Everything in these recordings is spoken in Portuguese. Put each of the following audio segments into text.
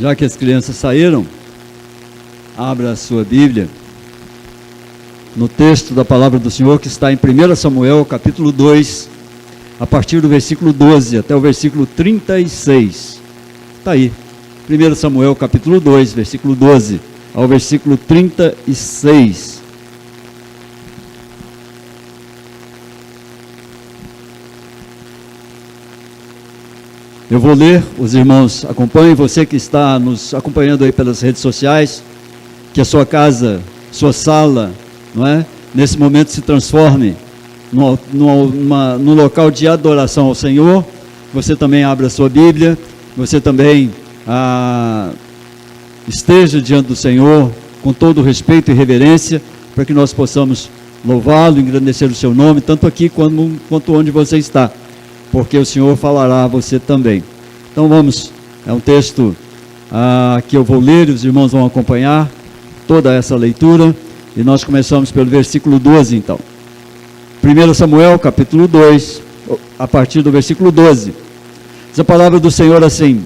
Já que as crianças saíram, abra a sua Bíblia no texto da palavra do Senhor que está em 1 Samuel, capítulo 2, a partir do versículo 12 até o versículo 36. Está aí, 1 Samuel, capítulo 2, versículo 12 ao versículo 36. Eu vou ler, os irmãos acompanhem, você que está nos acompanhando aí pelas redes sociais, que a sua casa, sua sala, não é? Nesse momento se transforme num local de adoração ao Senhor. Você também abra a sua Bíblia, você também esteja diante do Senhor com todo respeito e reverência, para que nós possamos louvá-lo, engrandecer o seu nome, tanto aqui quanto onde você está, porque o Senhor falará a você também. Então vamos, é um texto que eu vou ler, os irmãos vão acompanhar toda essa leitura, e nós começamos pelo versículo 12 então. 1 Samuel, capítulo 2, a partir do versículo 12. Diz a palavra do Senhor assim: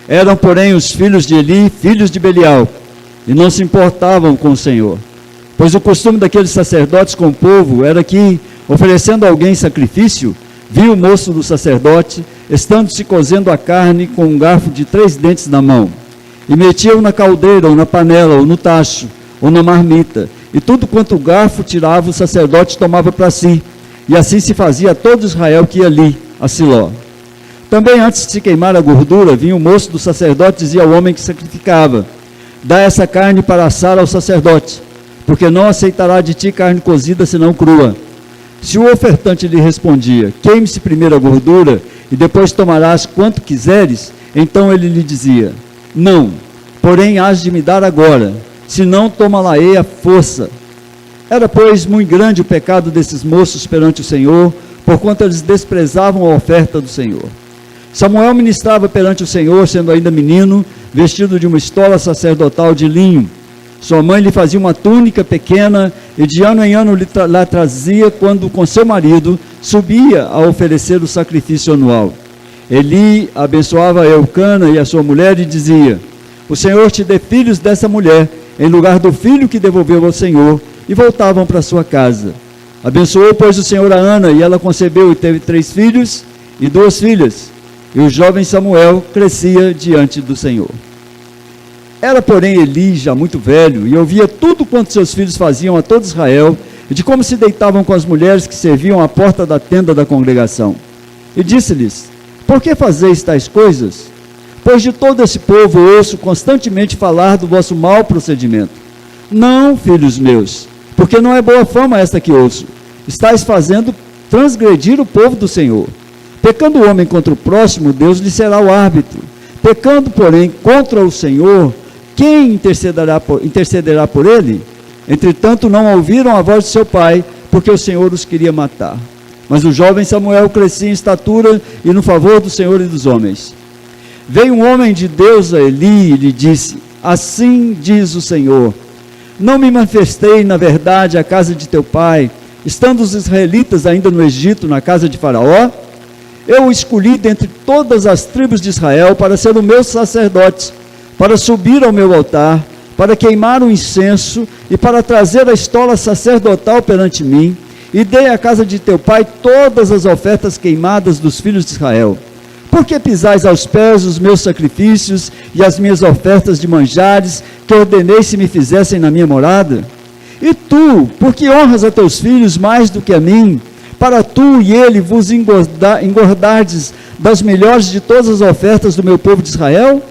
Eram, porém, os filhos de Eli, filhos de Belial, e não se importavam com o Senhor, pois o costume daqueles sacerdotes com o povo era que, oferecendo a alguém sacrifício, viu o moço do sacerdote, estando-se cozendo a carne com um garfo de 3 dentes na mão, e metia-o na caldeira, ou na panela, ou no tacho, ou na marmita, e tudo quanto o garfo tirava, o sacerdote tomava para si, e assim se fazia a todo Israel que ia ali, a Siló. Também antes de se queimar a gordura, vinha o moço do sacerdote e dizia ao homem que sacrificava: Dá essa carne para assar ao sacerdote, porque não aceitará de ti carne cozida, senão crua. Se o ofertante lhe respondia: Queime-se primeiro a gordura, e depois tomarás quanto quiseres, então ele lhe dizia: Não, porém hás de me dar agora, senão toma-la-ei à força. Era, pois, muito grande o pecado desses moços perante o Senhor, porquanto eles desprezavam a oferta do Senhor. Samuel ministrava perante o Senhor, sendo ainda menino, vestido de uma estola sacerdotal de linho. Sua mãe lhe fazia uma túnica pequena, e de ano em ano lhe trazia, quando com seu marido subia a oferecer o sacrifício anual. Eli abençoava Eucana e a sua mulher e dizia: O Senhor te dê filhos dessa mulher, em lugar do filho que devolveu ao Senhor, e voltavam para sua casa. Abençoou, pois, o Senhor a Ana, e ela concebeu e teve 3 filhos e 2 filhas, e o jovem Samuel crescia diante do Senhor. Era, porém, Eli já muito velho, e ouvia tudo quanto seus filhos faziam a todo Israel, e de como se deitavam com as mulheres que serviam à porta da tenda da congregação. E disse-lhes: Por que fazeis tais coisas? Pois de todo esse povo ouço constantemente falar do vosso mau procedimento. Não, filhos meus, porque não é boa fama esta que ouço. Estais fazendo transgredir o povo do Senhor. Pecando o homem contra o próximo, Deus lhe será o árbitro. Pecando, porém, contra o Senhor, quem intercederá por ele? Entretanto, não ouviram a voz de seu pai, porque o Senhor os queria matar. Mas o jovem Samuel crescia em estatura e no favor do Senhor e dos homens. Veio um homem de Deus a Eli e lhe disse: Assim diz o Senhor: Não me manifestei na verdade à casa de teu pai, estando os israelitas ainda no Egito, na casa de Faraó? Eu o escolhi dentre todas as tribos de Israel para ser o meu sacerdote, para subir ao meu altar, para queimar o incenso e para trazer a estola sacerdotal perante mim, e dei à casa de teu pai todas as ofertas queimadas dos filhos de Israel. Por que pisais aos pés os meus sacrifícios e as minhas ofertas de manjares, que ordenei se me fizessem na minha morada? E tu, por que honras a teus filhos mais do que a mim, para tu e ele vos engordardes das melhores de todas as ofertas do meu povo de Israel?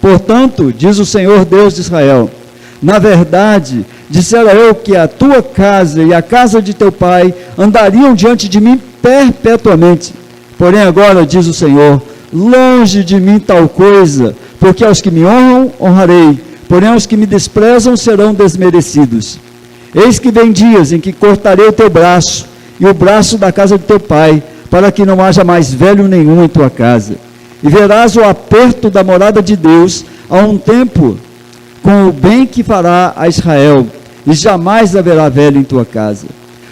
Portanto, diz o Senhor Deus de Israel: Na verdade, dissera eu que a tua casa e a casa de teu pai andariam diante de mim perpetuamente. Porém agora, diz o Senhor, longe de mim tal coisa, porque aos que me honram, honrarei, porém aos que me desprezam serão desmerecidos. Eis que vem dias em que cortarei o teu braço, e o braço da casa de teu pai, para que não haja mais velho nenhum em tua casa. E verás o aperto da morada de Deus, a um tempo, com o bem que fará a Israel, e jamais haverá velho em tua casa.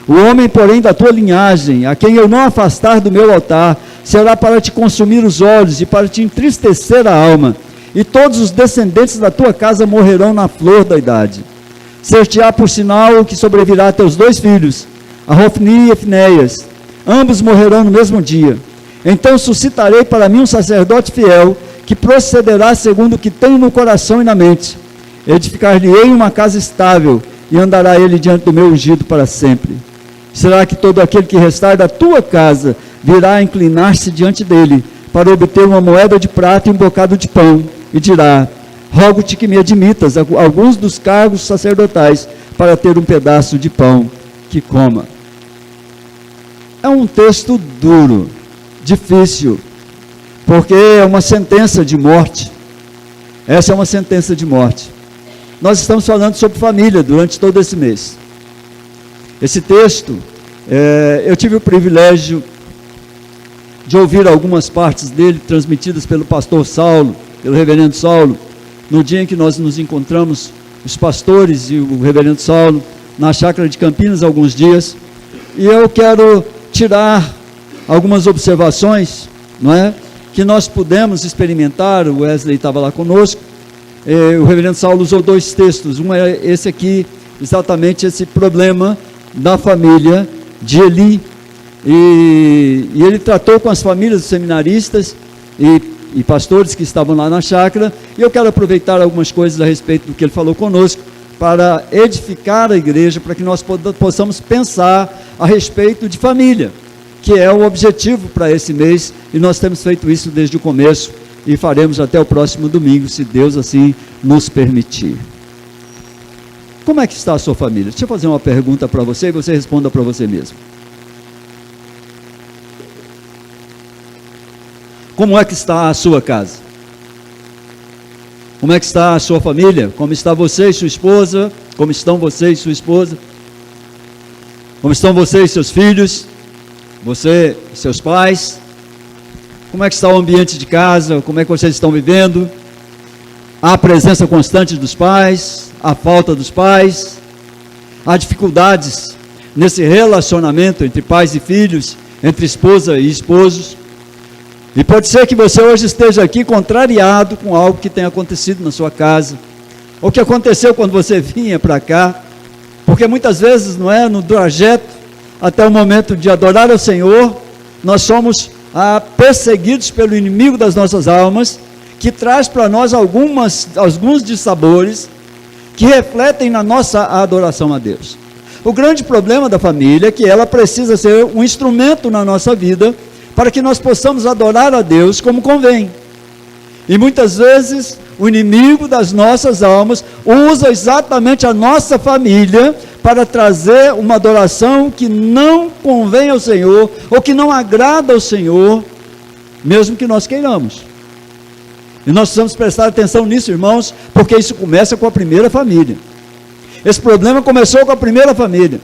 O homem, porém, da tua linhagem, a quem eu não afastar do meu altar, será para te consumir os olhos e para te entristecer a alma. e todos os descendentes da tua casa morrerão na flor da idade. Ser-te-á por sinal que sobrevirá a teus 2 filhos, a Hofni e Finéias, ambos morrerão no mesmo dia. Então suscitarei para mim um sacerdote fiel, que procederá segundo o que tenho no coração e na mente. Edificar-lhe-ei uma casa estável, e andará ele diante do meu ungido para sempre. Será que todo aquele que restar da tua casa virá a inclinar-se diante dele, para obter uma moeda de prata e um bocado de pão, e dirá: rogo-te que me admitas a alguns dos cargos sacerdotais, para ter um pedaço de pão que coma. É um texto duro, difícil, porque é uma sentença de morte. Essa é uma sentença de morte. Nós estamos falando sobre família durante todo esse mês. Esse texto, eu tive o privilégio de ouvir algumas partes dele, transmitidas pelo pastor Saulo, pelo reverendo Saulo, no dia em que nós nos encontramos, os pastores e o reverendo Saulo, na chácara de Campinas, alguns dias, e eu quero tirar algumas observações, não é? Que nós pudemos experimentar. O Wesley estava lá conosco, o reverendo Saulo usou 2 textos, um é esse aqui, exatamente esse problema da família de Eli, e ele tratou com as famílias dos seminaristas e pastores que estavam lá na chácara, e eu quero aproveitar algumas coisas a respeito do que ele falou conosco, para edificar a igreja, para que nós possamos pensar a respeito de família, que é o objetivo para esse mês, e nós temos feito isso desde o começo, e faremos até o próximo domingo, se Deus assim nos permitir. Como é que está a sua família? Deixa eu fazer uma pergunta para você, e você responda para você mesmo. Como é que está a sua casa? Como é que está a sua família? Como está você e sua esposa? Como estão você e sua esposa? Como estão você e seus filhos? Você e seus pais? Como é que está o ambiente de casa? Como é que vocês estão vivendo? Há a presença constante dos pais? A falta dos pais? Há dificuldades nesse relacionamento entre pais e filhos, entre esposa e esposos? E pode ser que você hoje esteja aqui contrariado com algo que tenha acontecido na sua casa, ou que aconteceu quando você vinha para cá, porque muitas vezes, não é, no trajeto até o momento de adorar ao Senhor, nós somos perseguidos pelo inimigo das nossas almas, que traz para nós alguns dissabores que refletem na nossa adoração a Deus. O grande problema da família é que ela precisa ser um instrumento na nossa vida, para que nós possamos adorar a Deus como convém. E muitas vezes o inimigo das nossas almas usa exatamente a nossa família para trazer uma adoração que não convém ao Senhor, ou que não agrada ao Senhor, mesmo que nós queiramos. E nós precisamos prestar atenção nisso, irmãos, porque isso começa com a primeira família. Esse problema começou com a primeira família.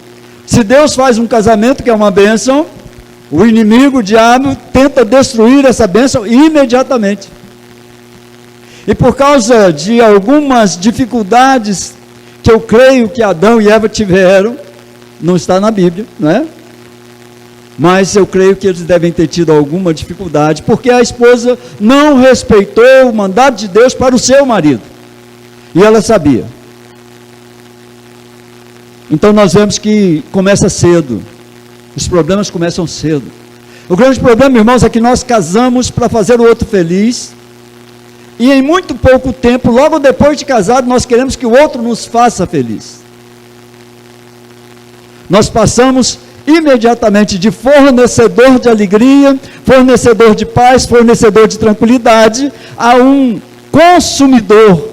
Se Deus faz um casamento que é uma bênção, o inimigo, o diabo, tenta destruir essa bênção imediatamente. E por causa de algumas dificuldades que eu creio que Adão e Eva tiveram, não está na Bíblia, não é? Mas eu creio que eles devem ter tido alguma dificuldade, porque a esposa não respeitou o mandato de Deus para o seu marido. E ela sabia. Então nós vemos que começa cedo. Os problemas começam cedo. O grande problema, irmãos, é que nós casamos para fazer o outro feliz, e em muito pouco tempo, logo depois de casado, nós queremos que o outro nos faça feliz. Nós passamos imediatamente de fornecedor de alegria, fornecedor de paz, fornecedor de tranquilidade, a um consumidor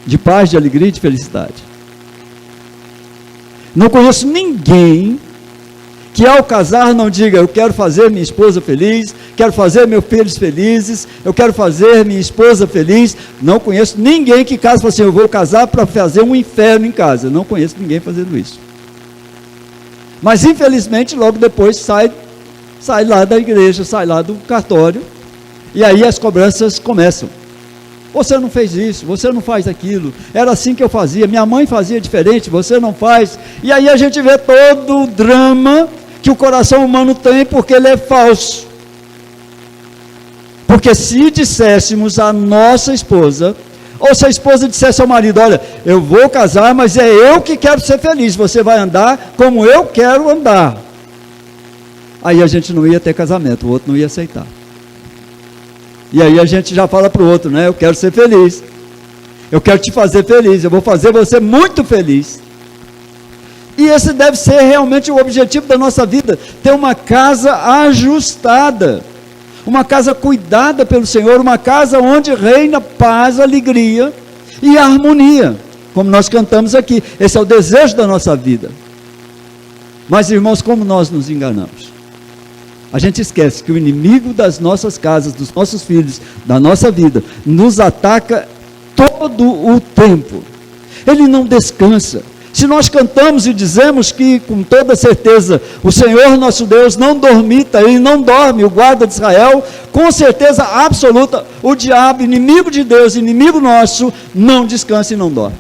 de paz, de alegria e de felicidade. Não conheço ninguém que ao casar não diga: eu quero fazer minha esposa feliz, quero fazer meus filhos felizes, eu quero fazer minha esposa feliz. Não conheço ninguém que casa e fala assim: eu vou casar para fazer um inferno em casa. Não conheço ninguém fazendo isso. Mas infelizmente logo depois sai lá da igreja, sai lá do cartório, e aí as cobranças começam. Você não fez isso, você não faz aquilo, era assim que eu fazia, minha mãe fazia diferente, você não faz. E aí a gente vê todo o drama que o coração humano tem, porque ele é falso, Porque se disséssemos à nossa esposa, ou se a esposa dissesse ao marido, olha, eu vou casar, mas é eu que quero ser feliz, você vai andar como eu quero andar. Aí a gente não ia ter casamento, o outro não ia aceitar. E aí a gente já fala para o outro, né? Eu quero ser feliz, eu quero te fazer feliz, eu vou fazer você muito feliz. E esse deve ser realmente o objetivo da nossa vida, ter uma casa ajustada, uma casa cuidada pelo Senhor, uma casa onde reina paz, alegria e harmonia, como nós cantamos aqui. Esse é o desejo da nossa vida. Mas, irmãos, como nós nos enganamos? A gente esquece que o inimigo das nossas casas, dos nossos filhos, da nossa vida, nos ataca todo o tempo. Ele não descansa. Se nós cantamos e dizemos que, com toda certeza, o Senhor nosso Deus não dormita, Ele não dorme, o guarda de Israel, com certeza absoluta, o diabo, inimigo de Deus, inimigo nosso, não descansa e não dorme.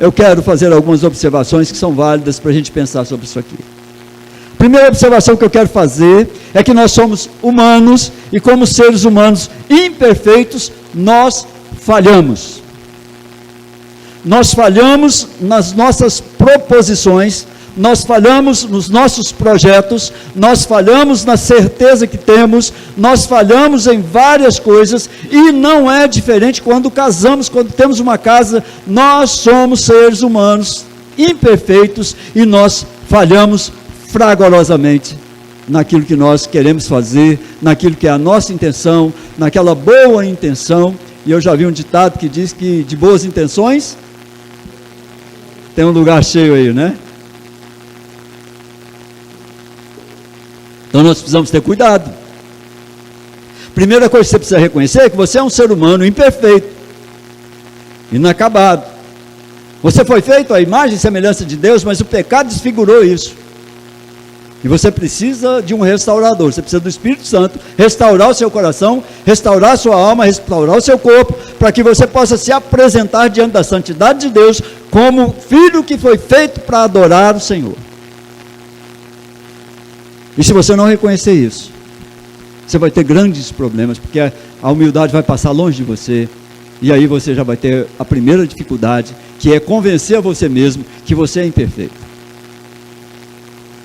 Eu quero fazer algumas observações que são válidas para a gente pensar sobre isso aqui. Primeira observação que eu quero fazer é que nós somos humanos e, como seres humanos imperfeitos, nós falhamos. Nós falhamos nas nossas proposições, nós falhamos nos nossos projetos, nós falhamos na certeza que temos, nós falhamos em várias coisas, e não é diferente quando casamos, quando temos uma casa. Nós somos seres humanos imperfeitos e nós falhamos fragorosamente naquilo que nós queremos fazer, naquilo que é a nossa intenção, naquela boa intenção. E eu já vi um ditado que diz que de boas intenções tem um lugar cheio aí, né? Então nós precisamos ter cuidado. Primeira coisa que você precisa reconhecer é que você é um ser humano imperfeito, inacabado. Você foi feito à imagem e semelhança de Deus, mas o pecado desfigurou isso. E você precisa de um restaurador, você precisa do Espírito Santo restaurar o seu coração, restaurar a sua alma, restaurar o seu corpo, para que você possa se apresentar diante da santidade de Deus como filho que foi feito para adorar o Senhor. E se você não reconhecer isso, você vai ter grandes problemas, porque a humildade vai passar longe de você, e aí você já vai ter a primeira dificuldade, que é convencer a você mesmo que você é imperfeito.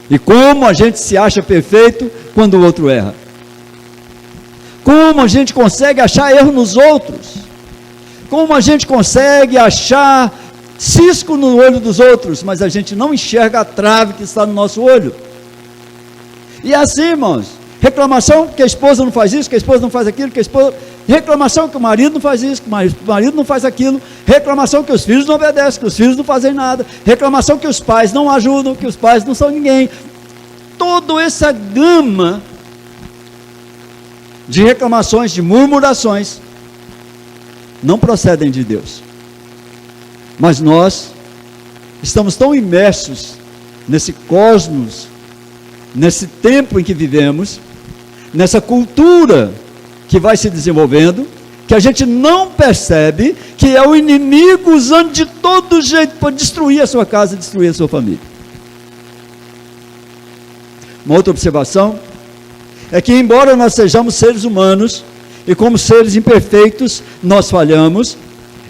E como a gente se acha perfeito quando o outro erra? Como a gente consegue achar erro nos outros? Como a gente consegue achar cisco no olho dos outros, mas a gente não enxerga a trave que está no nosso olho? E assim, irmãos, reclamação que a esposa não faz isso, que a esposa não faz aquilo, reclamação que o marido não faz isso, que o marido não faz aquilo, reclamação que os filhos não obedecem, que os filhos não fazem nada, reclamação que os pais não ajudam, que os pais não são ninguém. Toda essa gama de reclamações, de murmurações, não procedem de Deus. Mas nós estamos tão imersos nesse cosmos, nesse tempo em que vivemos, nessa cultura que vai se desenvolvendo, que a gente não percebe que é o inimigo usando de todo jeito para destruir a sua casa, destruir a sua família. Uma outra observação é que, embora nós sejamos seres humanos e como seres imperfeitos nós falhamos,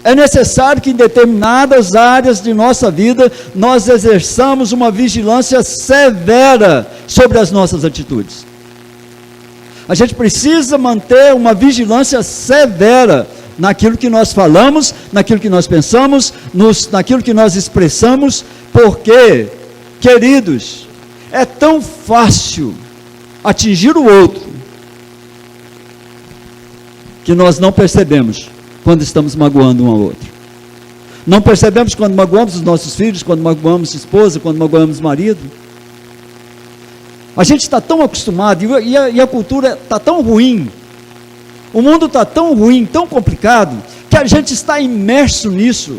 é necessário que em determinadas áreas de nossa vida nós exerçamos uma vigilância severa sobre as nossas atitudes. A gente precisa manter uma vigilância severa naquilo que nós falamos, naquilo que nós pensamos, naquilo que nós expressamos, porque, queridos, é tão fácil atingir o outro que nós não percebemos quando estamos magoando um ao outro. Não percebemos quando magoamos os nossos filhos, quando magoamos a esposa, quando magoamos o marido. A gente está tão acostumado, e a cultura está tão ruim, o mundo está tão ruim, tão complicado, que a gente está imerso nisso.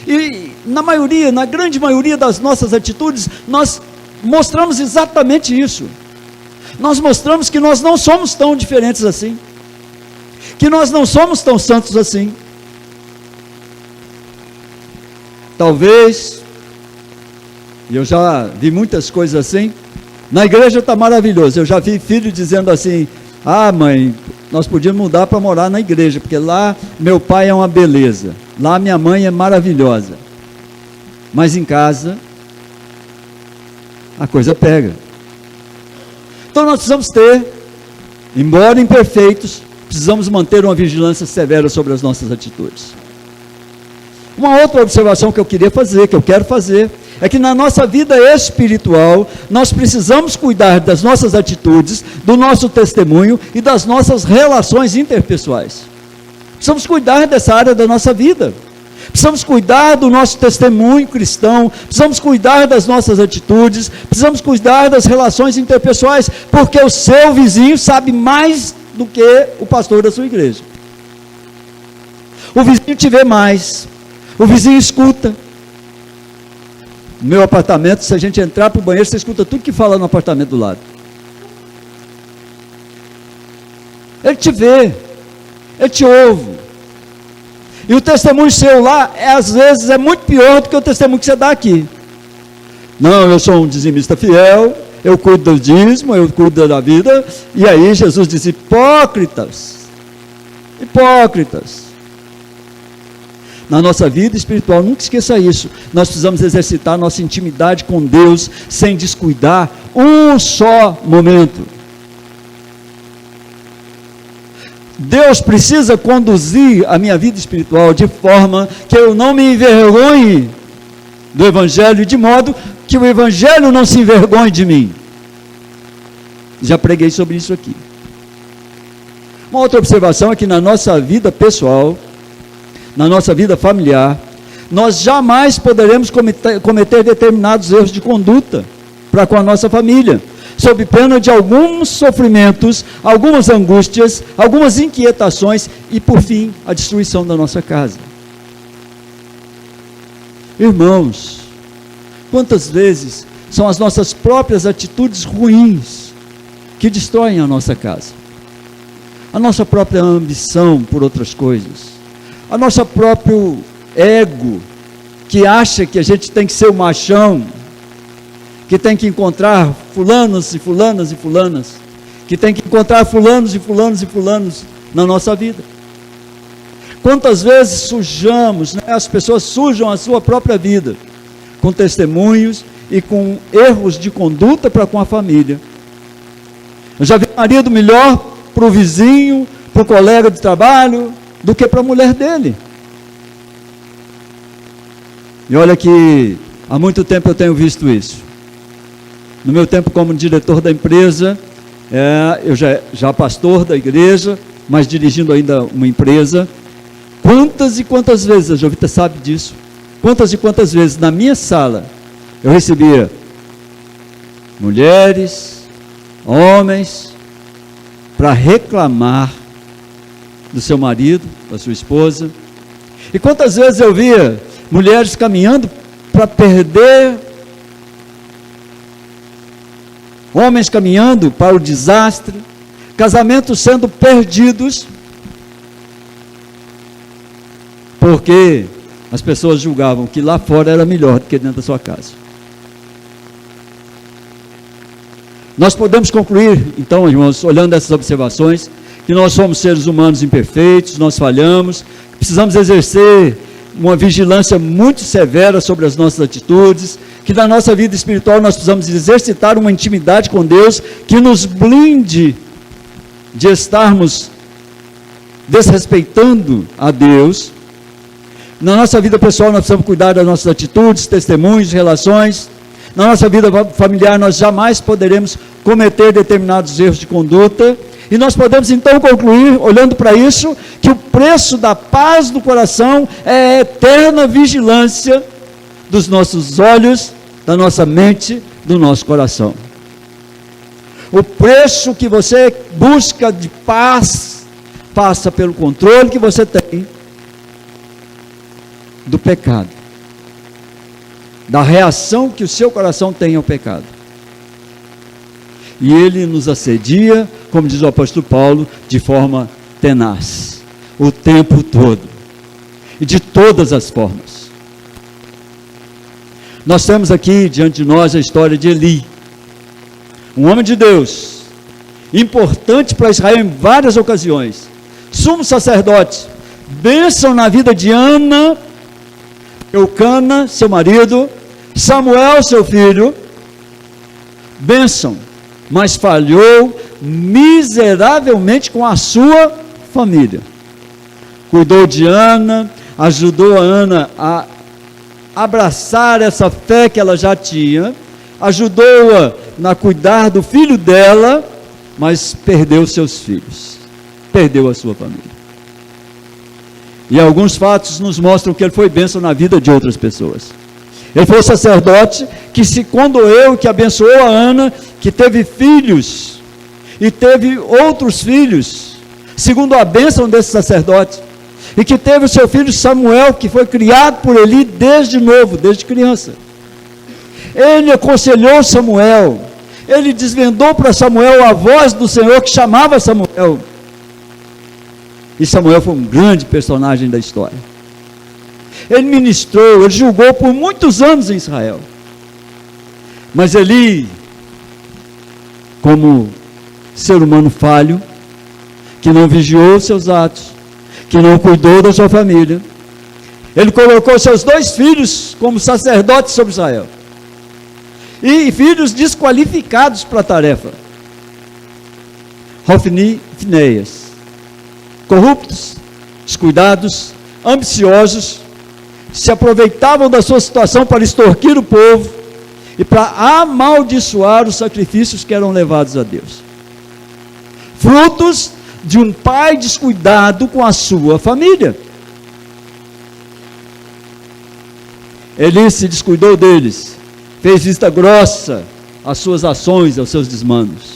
E na grande maioria das nossas atitudes, nós mostramos exatamente isso. Nós mostramos que nós não somos tão diferentes assim, que nós não somos tão santos assim. Talvez, e eu já vi muitas coisas assim, Na igreja está maravilhoso. Eu já vi filho dizendo assim: ah, mãe, nós podíamos mudar para morar na igreja, porque lá meu pai é uma beleza, lá minha mãe é maravilhosa. Mas em casa a coisa pega. Então nós precisamos ter, embora imperfeitos, precisamos manter uma vigilância severa sobre as nossas atitudes. Uma outra observação que eu queria fazer, que eu quero fazer, é que na nossa vida espiritual, nós precisamos cuidar das nossas atitudes, do nosso testemunho e das nossas relações interpessoais. Precisamos cuidar dessa área da nossa vida. Precisamos cuidar do nosso testemunho cristão, precisamos cuidar das nossas atitudes, precisamos cuidar das relações interpessoais, porque o seu vizinho sabe mais do que o pastor da sua igreja. O vizinho te vê mais, o vizinho escuta. No meu apartamento, se a gente entrar para o banheiro, você escuta tudo que fala no apartamento do lado. Ele te vê, ele te ouve. E o testemunho seu lá, às vezes, é muito pior do que o testemunho que você dá aqui. Não, eu sou um dizimista fiel, eu cuido do dízimo, eu cuido da vida. E aí Jesus diz: hipócritas, hipócritas. Na nossa vida espiritual, nunca esqueça isso. Nós precisamos exercitar nossa intimidade com Deus, sem descuidar um só momento. Deus precisa conduzir a minha vida espiritual de forma que eu não me envergonhe do Evangelho, de modo que o Evangelho não se envergonhe de mim. Já preguei sobre isso aqui. Uma outra observação é que na nossa vida pessoal, na nossa vida familiar, nós jamais poderemos cometer determinados erros de conduta para com a nossa família, sob pena de alguns sofrimentos, algumas angústias, algumas inquietações e, por fim, a destruição da nossa casa. Irmãos, quantas vezes são as nossas próprias atitudes ruins que destroem a nossa casa? A nossa própria ambição por outras coisas, a nosso próprio ego, que acha que a gente tem que ser o machão, que tem que encontrar fulanos e fulanas e fulanas, que tem que encontrar fulanos e fulanos e fulanos na nossa vida. Quantas vezes sujamos, né? As pessoas sujam a sua própria vida, com testemunhos e com erros de conduta para com a família. Eu já vi marido melhor para o vizinho, para o colega de trabalho, do que para a mulher dele. E olha que há muito tempo eu tenho visto isso. No meu tempo como diretor da empresa, eu já pastor da igreja, mas dirigindo ainda uma empresa. Quantas e quantas vezes, a Jovita sabe disso, quantas e quantas vezes na minha sala eu recebia mulheres, homens, para reclamar do seu marido, da sua esposa. E quantas vezes eu via mulheres caminhando para perder, homens caminhando para o desastre, casamentos sendo perdidos, porque as pessoas julgavam que lá fora era melhor do que dentro da sua casa. Nós podemos concluir, então, irmãos, olhando essas observações, que nós somos seres humanos imperfeitos, nós falhamos, precisamos exercer uma vigilância muito severa sobre as nossas atitudes, que na nossa vida espiritual nós precisamos exercitar uma intimidade com Deus, que nos blinde de estarmos desrespeitando a Deus. Na nossa vida pessoal nós precisamos cuidar das nossas atitudes, testemunhos, relações. Na nossa vida familiar nós jamais poderemos cometer determinados erros de conduta. E nós podemos então concluir, olhando para isso, que o preço da paz do coração é a eterna vigilância dos nossos olhos, da nossa mente, do nosso coração. O preço que você busca de paz passa pelo controle que você tem do pecado, da reação que o seu coração tem ao pecado. E ele nos assedia, como diz o apóstolo Paulo, de forma tenaz, o tempo todo, e de todas as formas. Nós temos aqui diante de nós a história de Eli, um homem de Deus, importante para Israel em várias ocasiões, sumo sacerdote, bênção na vida de Ana, Eucana, seu marido, Samuel, seu filho, bênção, mas falhou miseravelmente com a sua família. Cuidou de Ana, ajudou a Ana a abraçar essa fé que ela já tinha, ajudou-a a cuidar do filho dela, mas perdeu seus filhos, perdeu a sua família. E alguns fatos nos mostram que ele foi bênção na vida de outras pessoas. Ele foi sacerdote que se condoeu, que abençoou a Ana, que teve filhos, e teve outros filhos, segundo a bênção desse sacerdote, e que teve o seu filho Samuel, que foi criado por Eli desde novo, desde criança. Ele aconselhou Samuel, ele desvendou para Samuel a voz do Senhor que chamava Samuel. E Samuel foi um grande personagem da história. Ele ministrou, ele julgou por muitos anos em Israel. Mas Eli, como ser humano falho, que não vigiou seus atos, que não cuidou da sua família, ele colocou seus 2 filhos como sacerdotes sobre Israel. E filhos desqualificados para a tarefa. Hofni e Finéias. Corruptos, descuidados, ambiciosos, se aproveitavam da sua situação para extorquir o povo e para amaldiçoar os sacrifícios que eram levados a Deus. Frutos de um pai descuidado com a sua família. Ele se descuidou deles, fez vista grossa às suas ações, aos seus desmandos.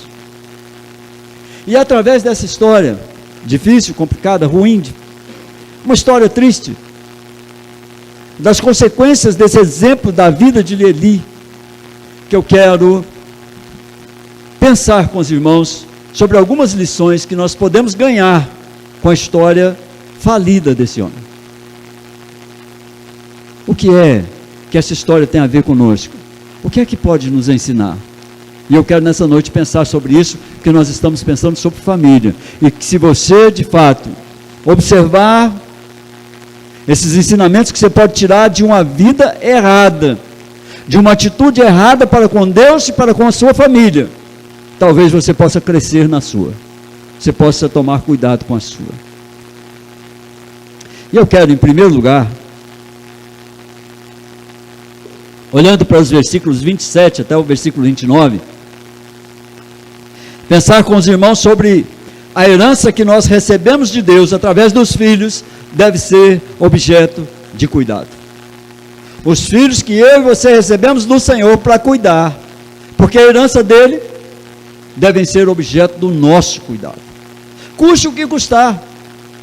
E através dessa história, difícil, complicada, ruim, uma história triste, das consequências desse exemplo da vida de Eli, que eu quero pensar com os irmãos sobre algumas lições que nós podemos ganhar com a história falida desse homem. O que é que essa história tem a ver conosco? O que é que pode nos ensinar? E eu quero nessa noite pensar sobre isso, porque nós estamos pensando sobre família. E que se você, de fato, observar esses ensinamentos que você pode tirar de uma vida errada, de uma atitude errada para com Deus e para com a sua família, talvez você possa crescer na sua. Você possa tomar cuidado com a sua. E eu quero, em primeiro lugar, olhando para os versículos 27 até o versículo 29, pensar com os irmãos sobre a herança que nós recebemos de Deus através dos filhos, deve ser objeto de cuidado. Os filhos que eu e você recebemos do Senhor para cuidar, porque a herança dele devem ser objeto do nosso cuidado. Custe o que custar.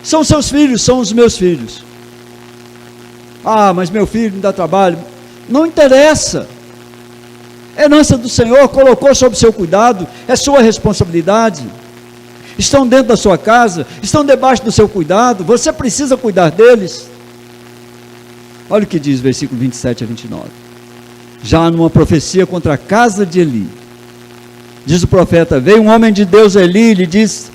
São seus filhos, são os meus filhos. Ah, mas meu filho me dá trabalho. Não interessa. A herança do Senhor colocou sob seu cuidado, é sua responsabilidade. Estão dentro da sua casa, estão debaixo do seu cuidado, você precisa cuidar deles. Olha o que diz versículo 27 a 29. Já numa profecia contra a casa de Eli, diz o profeta: veio um homem de Deus a Eli e lhe disse: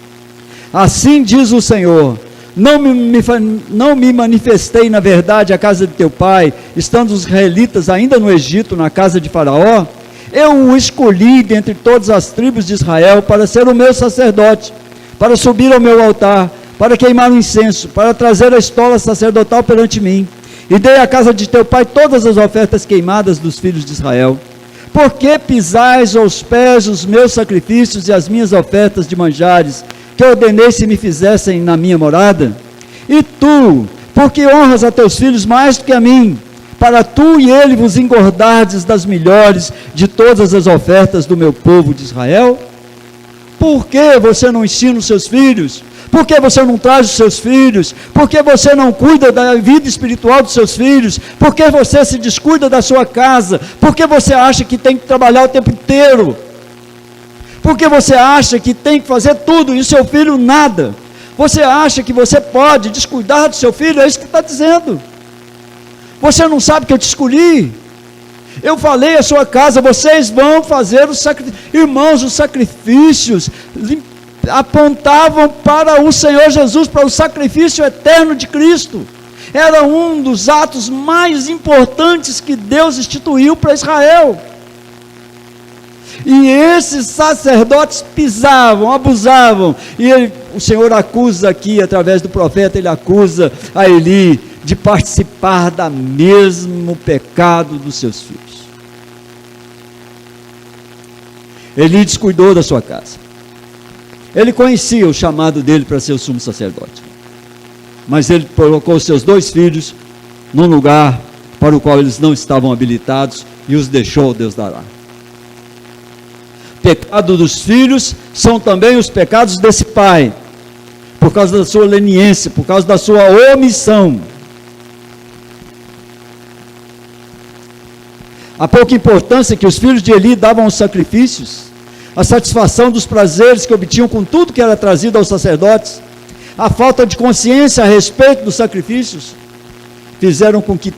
assim diz o Senhor, não me manifestei na verdade à casa de teu pai, estando os israelitas ainda no Egito, na casa de Faraó? Eu o escolhi dentre todas as tribos de Israel para ser o meu sacerdote, para subir ao meu altar, para queimar o incenso, para trazer a estola sacerdotal perante mim. E dei à casa de teu pai todas as ofertas queimadas dos filhos de Israel. Por que pisais aos pés os meus sacrifícios e as minhas ofertas de manjares, que ordenei se me fizessem na minha morada? E tu, por que honras a teus filhos mais do que a mim, para tu e ele vos engordardes das melhores de todas as ofertas do meu povo de Israel? Por que você não ensina os seus filhos? Por que você não traz os seus filhos? Por que você não cuida da vida espiritual dos seus filhos? Por que você se descuida da sua casa? Por que você acha que tem que trabalhar o tempo inteiro? Por que você acha que tem que fazer tudo e o seu filho nada? Você acha que você pode descuidar do seu filho? É isso que está dizendo. Você não sabe que eu te escolhi? Eu falei à sua casa, vocês vão fazer os sacrifícios. Irmãos, os sacrifícios apontavam para o Senhor Jesus, para o sacrifício eterno de Cristo. Era um dos atos mais importantes que Deus instituiu para Israel. E esses sacerdotes pisavam, abusavam. E o Senhor acusa aqui, através do profeta, ele acusa a Eli de participar do mesmo pecado dos seus filhos. Eli descuidou da sua casa. Ele conhecia o chamado dele para ser o sumo sacerdote. Mas ele colocou seus 2 filhos num lugar para o qual eles não estavam habilitados e os deixou Deus dará. Pecado dos filhos são também os pecados desse pai, por causa da sua leniência, por causa da sua omissão. A pouca importância que os filhos de Eli davam aos sacrifícios, a satisfação dos prazeres que obtinham com tudo que era trazido aos sacerdotes, a falta de consciência a respeito dos sacrifícios, fizeram com que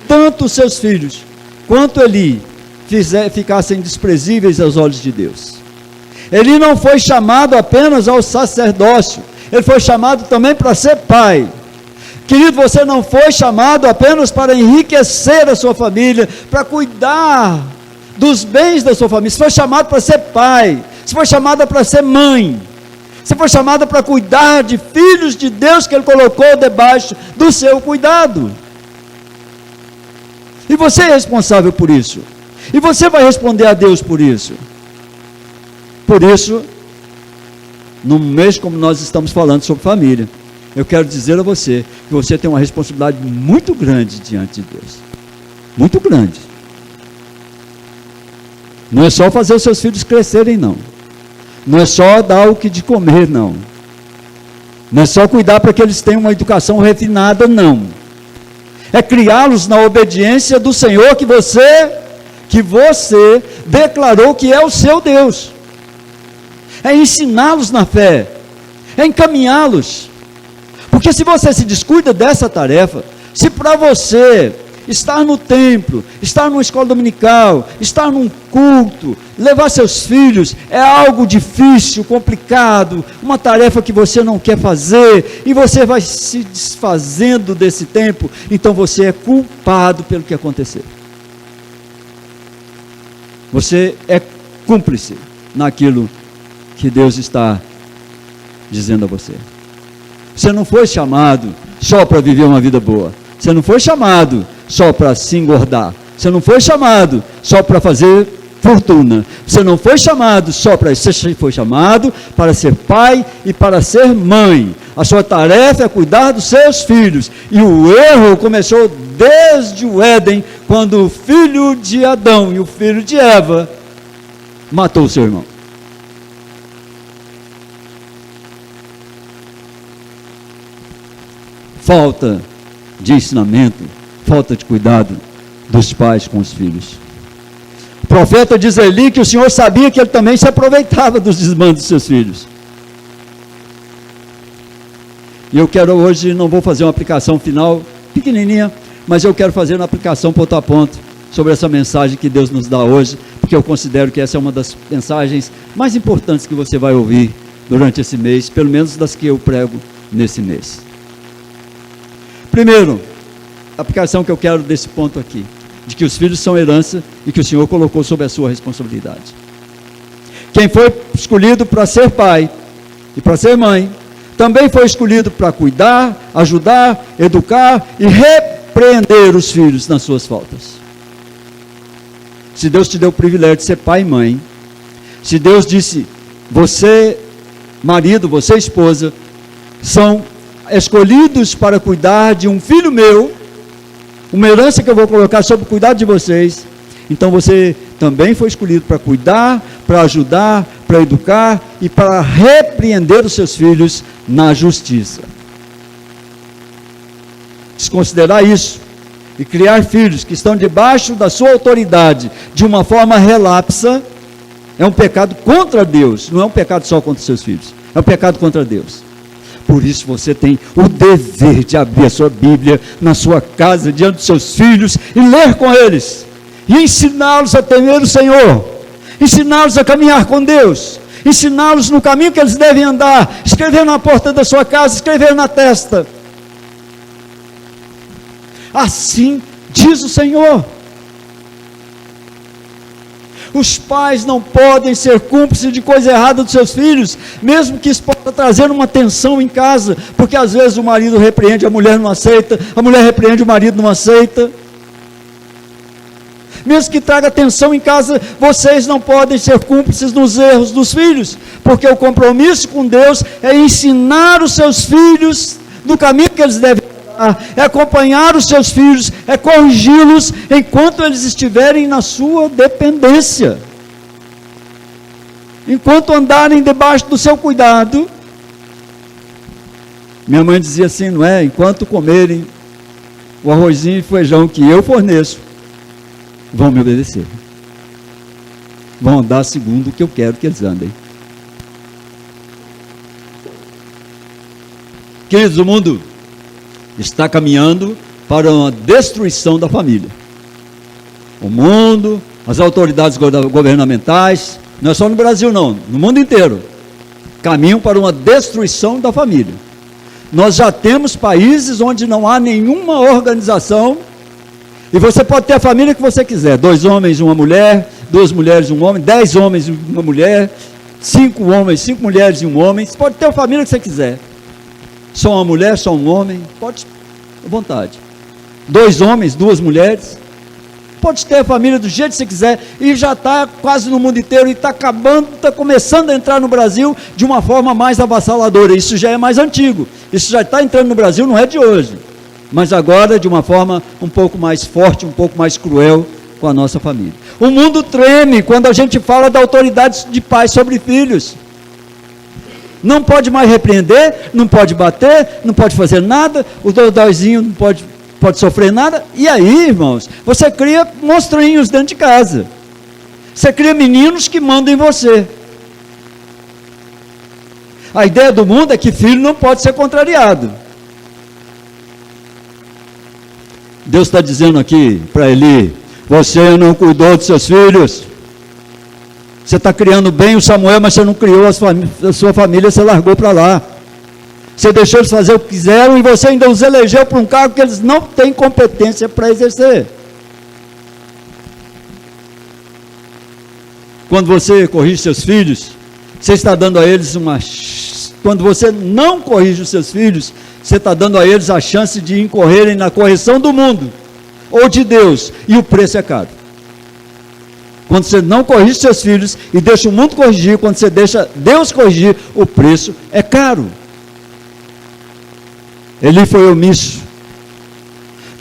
tanto os seus filhos quanto Eli ficassem desprezíveis aos olhos de Deus. Ele não foi chamado apenas ao sacerdócio, ele foi chamado também para ser pai. Querido, você não foi chamado apenas para enriquecer a sua família, para cuidar dos bens da sua família. Você foi chamado para ser pai, você foi chamado para ser mãe, você foi chamado para cuidar de filhos de Deus que Ele colocou debaixo do seu cuidado. E você é responsável por isso. E você vai responder a Deus por isso. Por isso, num mês como nós estamos falando sobre família, eu quero dizer a você que você tem uma responsabilidade muito grande diante de Deus. Muito grande. Não é só fazer os seus filhos crescerem, não. Não é só dar o que de comer, não. Não é só cuidar para que eles tenham uma educação refinada, não. É criá-los na obediência do Senhor que você declarou que é o seu Deus. É ensiná-los na fé. É encaminhá-los. Porque se você se descuida dessa tarefa, se para você estar no templo, estar numa escola dominical, estar num culto, levar seus filhos é algo difícil, complicado, uma tarefa que você não quer fazer, e você vai se desfazendo desse tempo, então você é culpado pelo que aconteceu. Você é cúmplice naquilo que Deus está dizendo a você. Você não foi chamado só para viver uma vida boa. Você não foi chamado só para se engordar. Você não foi chamado só para fazer fortuna. Você não foi chamado só para isso. Você foi chamado para ser pai e para ser mãe. A sua tarefa é cuidar dos seus filhos. E o erro começou desde o Éden, quando o filho de Adão e o filho de Eva matou o seu irmão. Falta de ensinamento, falta de cuidado dos pais com os filhos. O profeta diz a Eli que o Senhor sabia que ele também se aproveitava dos desmandos dos seus filhos. E eu quero hoje, não vou fazer uma aplicação final pequenininha, mas eu quero fazer uma aplicação ponto a ponto sobre essa mensagem que Deus nos dá hoje, porque eu considero que essa é uma das mensagens mais importantes que você vai ouvir durante esse mês, pelo menos das que eu prego nesse mês. Primeiro, a aplicação que eu quero desse ponto aqui, de que os filhos são herança e que o Senhor colocou sob a sua responsabilidade. Quem foi escolhido para ser pai e para ser mãe, também foi escolhido para cuidar, ajudar, educar e repreender os filhos nas suas faltas. Se Deus te deu o privilégio de ser pai e mãe, se Deus disse, você marido, você esposa, são escolhidos para cuidar de um filho meu, uma herança que eu vou colocar sob o cuidado de vocês, então você também foi escolhido para cuidar, para ajudar, para educar e para repreender os seus filhos na justiça. Desconsiderar isso e criar filhos que estão debaixo da sua autoridade de uma forma relapsa é um pecado contra Deus, não é um pecado só contra os seus filhos, é um pecado contra Deus. Por isso você tem o dever de abrir a sua Bíblia na sua casa, diante dos seus filhos, e ler com eles, e ensiná-los a temer o Senhor, ensiná-los a caminhar com Deus, ensiná-los no caminho que eles devem andar, escrever na porta da sua casa, escrever na testa. Assim diz o Senhor. Os pais não podem ser cúmplices de coisa errada dos seus filhos, mesmo que isso possa trazer uma tensão em casa, porque às vezes o marido repreende, a mulher não aceita, a mulher repreende, o marido não aceita. Mesmo que traga tensão em casa, vocês não podem ser cúmplices nos erros dos filhos, porque o compromisso com Deus é ensinar os seus filhos no caminho que eles devem andar, é acompanhar os seus filhos, é corrigi-los enquanto eles estiverem na sua dependência, enquanto andarem debaixo do seu cuidado. Minha mãe dizia assim, não é? Enquanto comerem o arrozinho e feijão que eu forneço, vão me obedecer, vão andar segundo o que eu quero que eles andem. Queridos, o mundo está caminhando para uma destruição da família. O mundo, as autoridades governamentais, não é só no Brasil não, no mundo inteiro, caminham para uma destruição da família. Nós já temos países onde não há nenhuma organização, e você pode ter a família que você quiser, 2 homens, 1 mulher, 2 mulheres, 1 homem, 10 homens e 1 mulher, 5 homens, 5 mulheres e 1 homem, você pode ter a família que você quiser. Só uma mulher, só um homem, pode, à vontade. 2 homens, 2 mulheres, pode ter a família do jeito que você quiser, e já está quase no mundo inteiro, e está acabando, está começando a entrar no Brasil de uma forma mais avassaladora. Isso já é mais antigo, isso já está entrando no Brasil, não é de hoje, mas agora de uma forma um pouco mais forte, um pouco mais cruel com a nossa família. O mundo treme quando a gente fala da autoridade de pais sobre filhos. Não pode mais repreender, não pode bater, não pode fazer nada, o dodóizinho não pode sofrer nada. E aí, irmãos, você cria monstrinhos dentro de casa. Você cria meninos que mandam em você. A ideia do mundo é que filho não pode ser contrariado. Deus está dizendo aqui para Eli, você não cuidou dos seus filhos. Você está criando bem o Samuel, mas você não criou a sua família, você largou para lá. Você deixou eles fazer o que quiseram e você ainda os elegeu para um cargo que eles não têm competência para exercer. Quando você corrige seus filhos, você está dando a eles uma... Quando você não corrige os seus filhos, você está dando a eles a chance de incorrerem na correção do mundo, ou de Deus, e o preço é caro. Quando você não corrige seus filhos e deixa o mundo corrigir, quando você deixa Deus corrigir, o preço é caro. Eli foi omisso.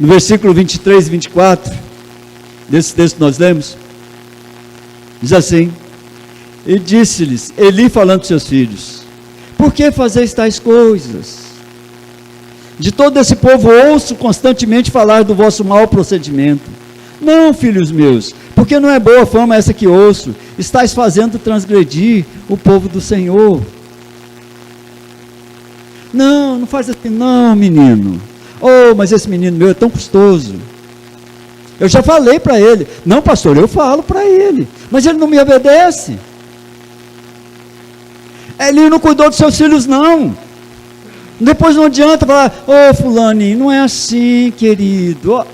No versículo 23 e 24, desse texto que nós lemos, diz assim, e disse-lhes, Eli falando para seus filhos, por que fazeis tais coisas? De todo esse povo ouço constantemente falar do vosso mau procedimento. Não, filhos meus, porque não é boa fama essa que ouço, estáis fazendo transgredir o povo do Senhor. Não, não faz assim não, menino. Oh, mas esse menino meu é tão custoso. Eu já falei para ele. Não, pastor, eu falo para ele, mas ele não me obedece. Ele não cuidou dos seus filhos não. Depois não adianta falar, ô fulaninho, não é assim, querido. Oh.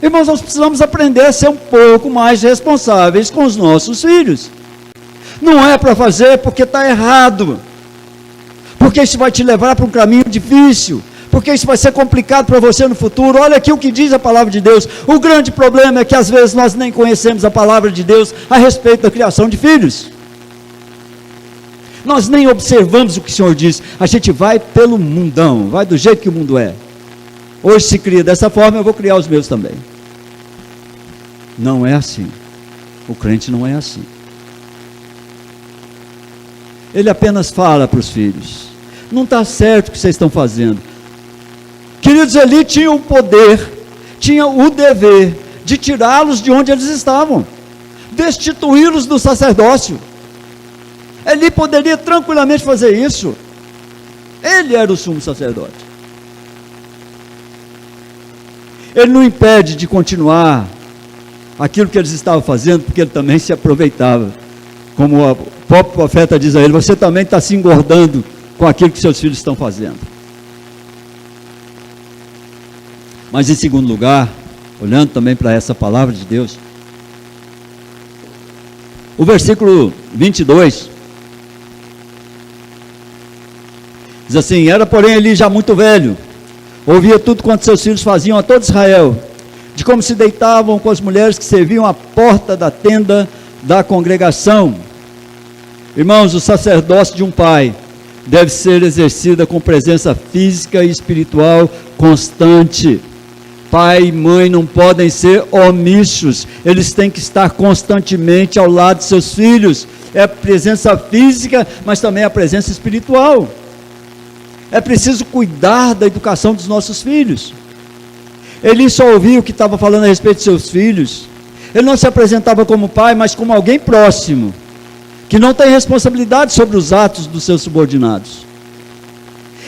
Irmãos, nós precisamos aprender a ser um pouco mais responsáveis com os nossos filhos. Não é para fazer porque está errado, porque isso vai te levar para um caminho difícil, porque isso vai ser complicado para você no futuro. Olha aqui o que diz a palavra de Deus. O grande problema é que às vezes nós nem conhecemos a palavra de Deus a respeito da criação de filhos. Nós nem observamos o que o Senhor diz, a gente vai pelo mundão, vai do jeito que o mundo é. Hoje se cria dessa forma, eu vou criar os meus também. Não é assim. O crente não é assim. Ele apenas fala para os filhos, não está certo o que vocês estão fazendo. Queridos, Eli tinha o poder, tinha o dever de tirá-los de onde eles estavam, destituí-los do sacerdócio. Eli poderia tranquilamente fazer isso. Ele era o sumo sacerdote. Ele não impede de continuar aquilo que eles estavam fazendo, porque ele também se aproveitava. Como o próprio profeta diz a ele, você também está se engordando com aquilo que seus filhos estão fazendo. Mas em segundo lugar, olhando também para essa palavra de Deus, o versículo 22 diz assim: era porém Eli já muito velho, ouvia tudo quanto seus filhos faziam a todo Israel, de como se deitavam com as mulheres que serviam à porta da tenda da congregação. Irmãos, o sacerdócio de um pai deve ser exercida com presença física e espiritual constante. Pai e mãe não podem ser omissos, eles têm que estar constantemente ao lado de seus filhos. É a presença física, mas também a presença espiritual. É preciso cuidar da educação dos nossos filhos. Ele só ouvia o que estava falando a respeito de seus filhos. Ele não se apresentava como pai, mas como alguém próximo, que não tem responsabilidade sobre os atos dos seus subordinados.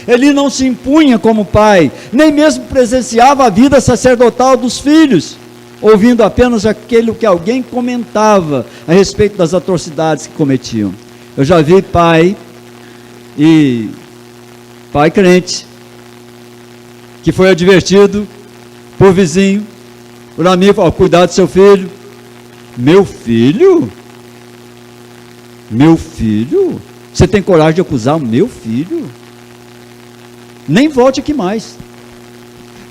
Ele não se impunha como pai, nem mesmo presenciava a vida sacerdotal dos filhos, ouvindo apenas aquilo que alguém comentava a respeito das atrocidades que cometiam. Eu já vi pai crente, que foi advertido por vizinho, por amigo, falou: cuidado do seu filho. Meu filho? Meu filho? Você tem coragem de acusar o meu filho? Nem volte aqui mais.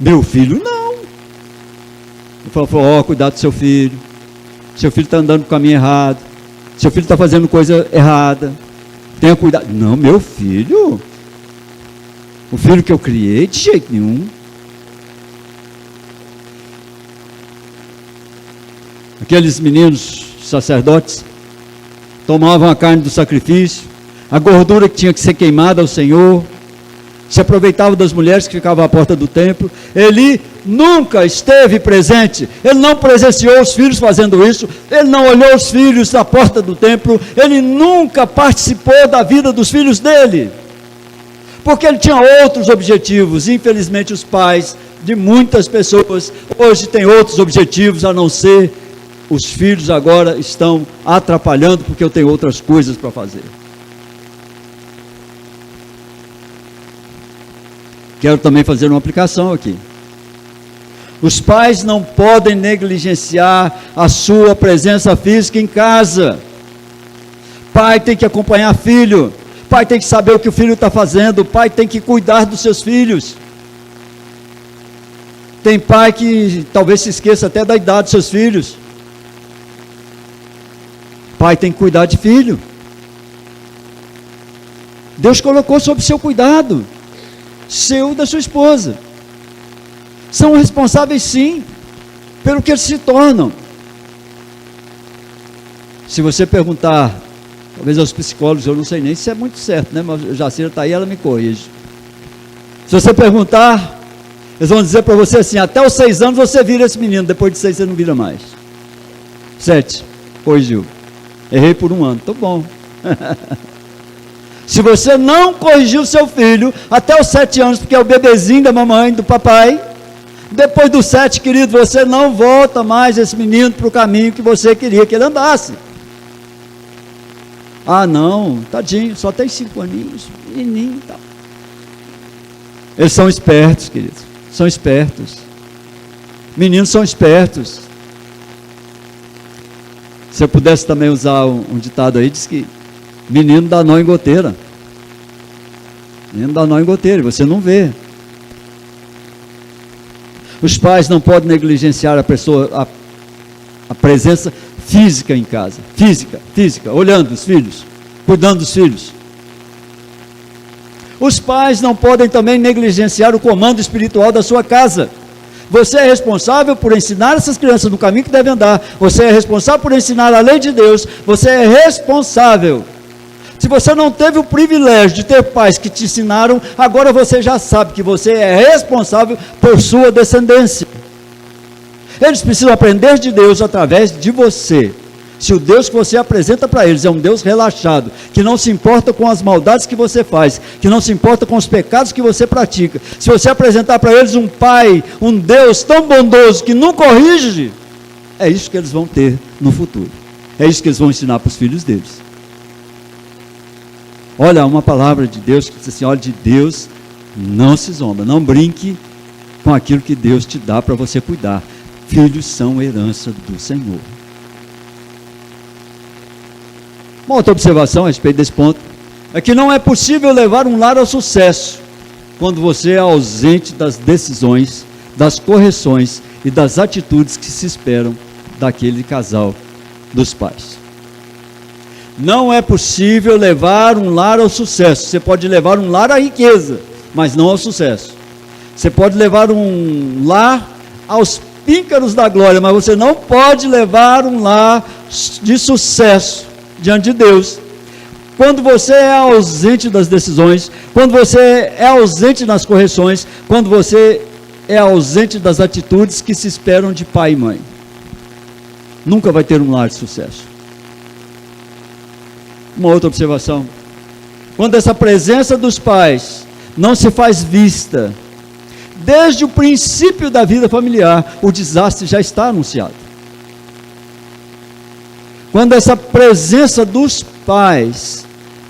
Meu filho não. Ele falou: cuidado do seu filho. Seu filho está andando no caminho errado. Seu filho está fazendo coisa errada. Tenha cuidado. Não, meu filho. O filho que eu criei, de jeito nenhum. Aqueles meninos sacerdotes tomavam a carne do sacrifício, a gordura que tinha que ser queimada ao Senhor, se aproveitavam das mulheres que ficavam à porta do templo. Ele nunca esteve presente, ele não presenciou os filhos fazendo isso, ele não olhou os filhos na porta do templo, ele nunca participou da vida dos filhos dele, porque ele tinha outros objetivos. Infelizmente os pais de muitas pessoas hoje têm outros objetivos, a não ser os filhos agora estão atrapalhando porque eu tenho outras coisas para fazer. Quero também fazer uma aplicação aqui. Os pais não podem negligenciar a sua presença física em casa. Pai tem que acompanhar filho. Pai tem que saber o que o filho está fazendo. Pai tem que cuidar dos seus filhos. Tem pai que talvez se esqueça até da idade dos seus filhos. Pai tem que cuidar de filho. Deus colocou sob seu cuidado, seu e da sua esposa. São responsáveis sim, pelo que eles se tornam. Se você perguntar, talvez aos psicólogos, eu não sei nem se é muito certo, né? Mas a Jacira está aí, ela me corrige. Se você perguntar, eles vão dizer para você assim: até os 6 anos você vira esse menino, depois de 6 você não vira mais. 7, corrigiu. Errei por 1 ano, estou bom. Se você não corrigiu seu filho até os 7 anos, porque é o bebezinho da mamãe, do papai, depois dos 7, querido, você não volta mais esse menino para o caminho que você queria que ele andasse. Ah não, tadinho, só tem 5 aninhos, menininho e tal. Eles são espertos, queridos, são espertos. Meninos são espertos. Se eu pudesse também usar um ditado aí, diz que menino dá nó em goteira. Menino dá nó em goteira, você não vê. Os pais não podem negligenciar a presença física em casa. Física, olhando os filhos, cuidando dos filhos. Os pais não podem também negligenciar o comando espiritual da sua casa. Você é responsável por ensinar essas crianças no caminho que devem andar. Você é responsável por ensinar a lei de Deus. Você é responsável. Se você não teve o privilégio de ter pais que te ensinaram, agora você já sabe que você é responsável por sua descendência. Eles precisam aprender de Deus através de você. Se o Deus que você apresenta para eles é um Deus relaxado, que não se importa com as maldades que você faz, que não se importa com os pecados que você pratica, se você apresentar para eles um Pai, um Deus tão bondoso que não corrige, é isso que eles vão ter no futuro. É isso que eles vão ensinar para os filhos deles. Olha, uma palavra de Deus que diz assim, olha, de Deus não se zomba, não brinque com aquilo que Deus te dá para você cuidar. Filhos são herança do Senhor. Uma outra observação a respeito desse ponto é que não é possível levar um lar ao sucesso quando você é ausente das decisões, das correções e das atitudes que se esperam daquele casal dos pais. Não é possível levar um lar ao sucesso. Você pode levar um lar à riqueza, mas não ao sucesso. Você pode levar um lar aos píncaros da glória, mas você não pode levar um lar de sucesso diante de Deus. Quando você é ausente das decisões, quando você é ausente nas correções, quando você é ausente das atitudes que se esperam de pai e mãe, nunca vai ter um lar de sucesso. Uma outra observação: quando essa presença dos pais não se faz vista desde o princípio da vida familiar, o desastre já está anunciado. Quando essa presença dos pais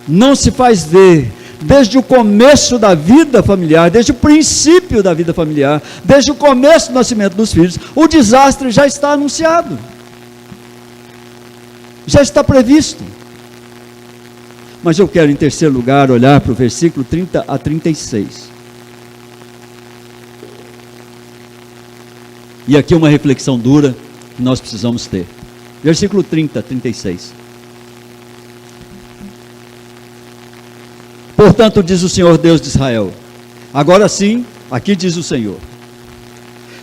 não se faz ver desde o começo da vida familiar, desde o princípio da vida familiar, desde o começo do nascimento dos filhos, o desastre já está anunciado, já está previsto. Mas eu quero, em terceiro lugar, olhar para o versículo 30 a 36. E aqui uma reflexão dura que nós precisamos ter. Versículo 30 a 36. Portanto, diz o Senhor Deus de Israel, agora sim, aqui diz o Senhor,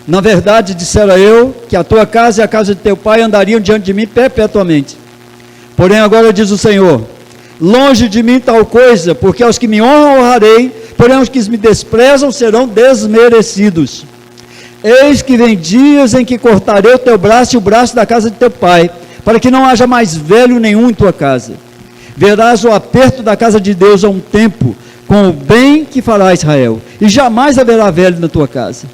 na verdade dissera eu que a tua casa e a casa de teu pai andariam diante de mim perpetuamente. Porém agora diz o Senhor, longe de mim tal coisa, porque aos que me honram honrarei, porém aos que me desprezam serão desmerecidos. Eis que vem dias em que cortarei o teu braço e o braço da casa de teu pai, para que não haja mais velho nenhum em tua casa. Verás o aperto da casa de Deus a um tempo, com o bem que fará Israel, e jamais haverá velho na tua casa.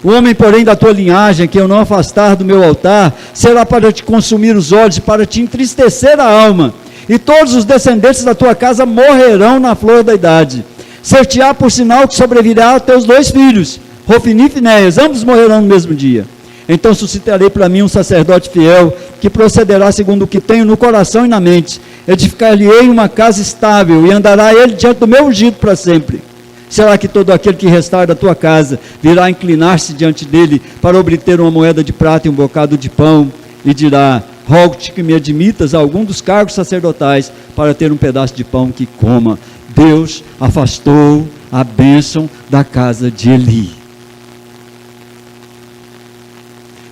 O homem, porém, da tua linhagem, que eu não afastar do meu altar, será para te consumir os olhos, para te entristecer a alma, e todos os descendentes da tua casa morrerão na flor da idade. Ser-te-á por sinal que sobrevirá a teus dois filhos, Rofini e Finéias, ambos morrerão no mesmo dia. Então suscitarei para mim um sacerdote fiel, que procederá segundo o que tenho no coração e na mente. Edificar-lhe-ei uma casa estável, e andará ele diante do meu ungido para sempre. Será que todo aquele que restar da tua casa virá inclinar-se diante dele para obter uma moeda de prata e um bocado de pão, e dirá, rogo-te que me admitas a algum dos cargos sacerdotais, para ter um pedaço de pão que coma. Deus afastou a bênção da casa de Eli.